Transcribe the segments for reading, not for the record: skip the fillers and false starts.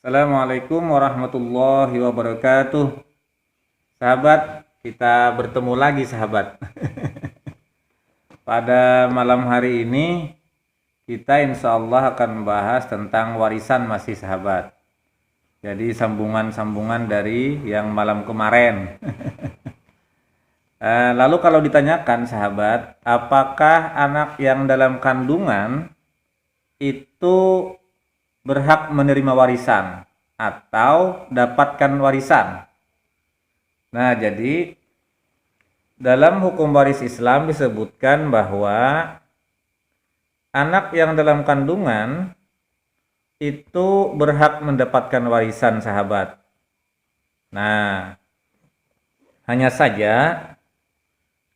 Assalamualaikum warahmatullahi wabarakatuh. Sahabat, kita bertemu lagi sahabat. Pada malam hari ini kita insya Allah akan membahas tentang warisan masih sahabat. Jadi sambungan-sambungan dari yang malam kemarin. Lalu kalau ditanyakan sahabat, apakah anak yang dalam kandungan itu berhak menerima warisan atau dapatkan warisan? Nah, jadi dalam hukum waris Islam disebutkan bahwa anak yang dalam kandungan itu berhak mendapatkan warisan sahabat. Nah, hanya saja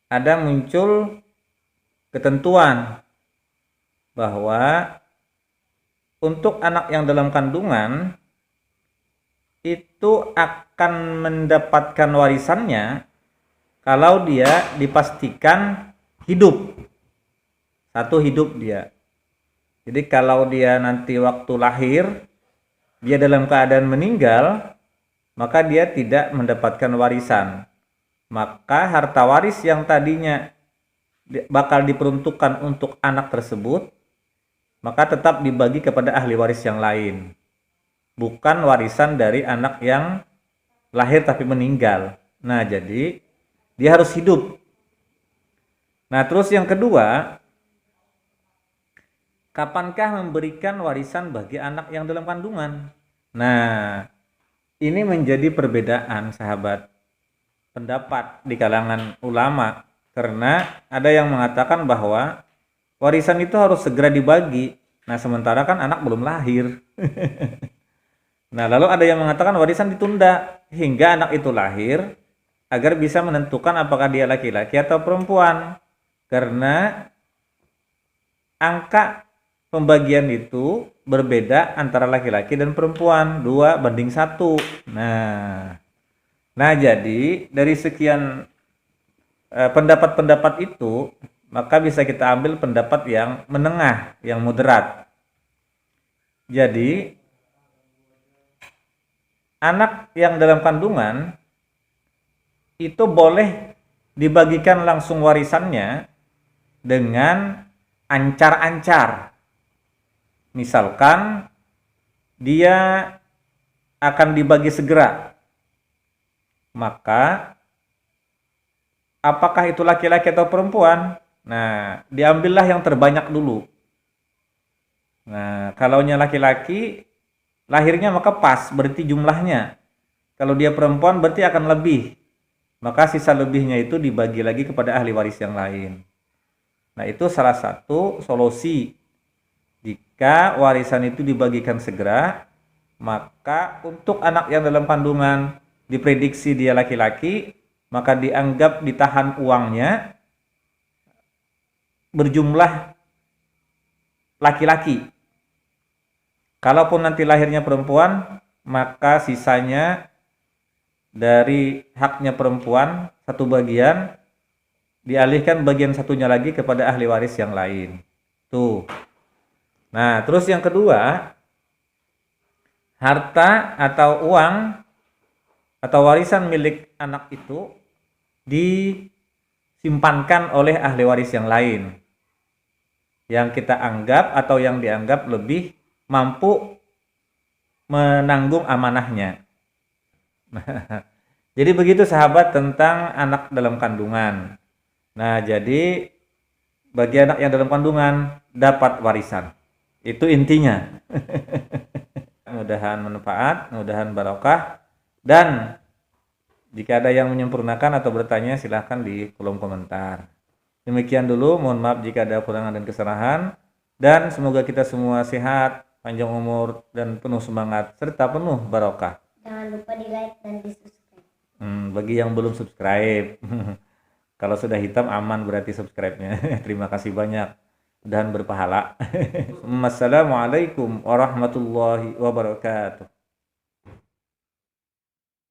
ada muncul ketentuan bahwa untuk anak yang dalam kandungan itu akan mendapatkan warisannya kalau dia dipastikan hidup. Satu, hidup dia. Jadi kalau dia nanti waktu lahir dia dalam keadaan meninggal, maka dia tidak mendapatkan warisan. Maka harta waris yang tadinya bakal diperuntukkan untuk anak tersebut, maka tetap dibagi kepada ahli waris yang lain. Bukan warisan dari anak yang lahir tapi meninggal. Nah, jadi dia harus hidup. Nah, terus yang kedua, kapankah memberikan warisan bagi anak yang dalam kandungan? Nah, ini menjadi perbedaan sahabat pendapat di kalangan ulama, karena ada yang mengatakan bahwa warisan itu harus segera dibagi. Nah, sementara kan anak belum lahir. Nah, lalu ada yang mengatakan warisan ditunda hingga anak itu lahir agar bisa menentukan apakah dia laki-laki atau perempuan. Karena angka pembagian itu berbeda antara laki-laki dan perempuan, 2:1. Nah, jadi dari sekian pendapat-pendapat itu, maka bisa kita ambil pendapat yang menengah, yang moderat. Jadi anak yang dalam kandungan itu boleh dibagikan langsung warisannya dengan ancar-ancar. Misalkan dia akan dibagi segera, maka apakah itu laki-laki atau perempuan? Nah, diambillah yang terbanyak dulu. Nah, kalaunya laki-laki, lahirnya maka pas, berarti jumlahnya. Kalau dia perempuan berarti akan lebih. Maka sisa lebihnya itu dibagi lagi kepada ahli waris yang lain. Nah, itu salah satu solusi. Jika warisan itu dibagikan segera, maka untuk anak yang dalam kandungan diprediksi dia laki-laki, maka dianggap ditahan uangnya berjumlah laki-laki. Kalaupun nanti lahirnya perempuan, maka sisanya dari haknya perempuan satu bagian dialihkan bagian satunya lagi kepada ahli waris yang lain. Tuh. Nah, terus yang kedua, harta atau uang atau warisan milik anak itu disimpankan oleh ahli waris yang lain yang kita anggap atau yang dianggap lebih mampu menanggung amanahnya. Jadi begitu sahabat tentang anak dalam kandungan. Nah, jadi bagi anak yang dalam kandungan dapat warisan. Itu intinya. Mudahan manfaat, mudahan barokah. Dan jika ada yang menyempurnakan atau bertanya, silahkan di kolom komentar. Demikian dulu, mohon maaf jika ada kekurangan dan kesalahan. Dan semoga kita semua sehat, panjang umur, dan penuh semangat, serta penuh barokah. Jangan lupa di like dan di subscribe. Bagi yang belum subscribe, kalau sudah hitam aman berarti subscribe-nya. Terima kasih banyak dan berpahala. Wassalamualaikum warahmatullahi wabarakatuh.